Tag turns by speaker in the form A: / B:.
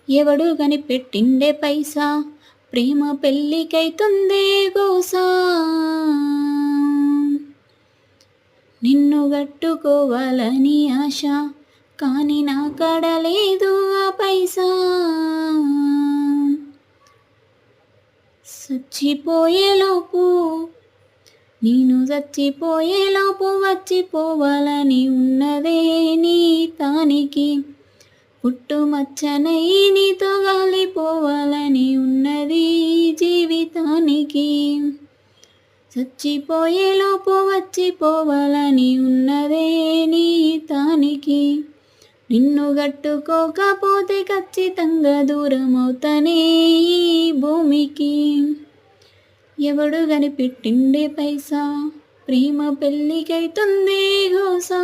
A: ఎవడు కనిపెట్టిండే పైసా ప్రేమ పెళ్ళికైతుందే గోసా నిన్ను గట్టుకోవాలని ఆశ కానీ నా కాడ లేదు ఆ పైసా చచ్చిపోయేలోపు నేను చచ్చిపోయేలోపు వచ్చిపోవాలని ఉన్నదే నీ తానికి పుట్టుమచ్చనై నీతో గాలిపోవాలని ఉన్నది జీవితానికి చచ్చిపోయేలోపు వచ్చిపోవాలని ఉన్నదే నీ తానికి నిన్ను గట్టుకోకపోతే ఖచ్చితంగా దూరం అవుతానే ఈ భూమికి ఎవడు కనిపెట్టిండే పైసా ప్రేమ పెళ్ళికైతుందే గోసా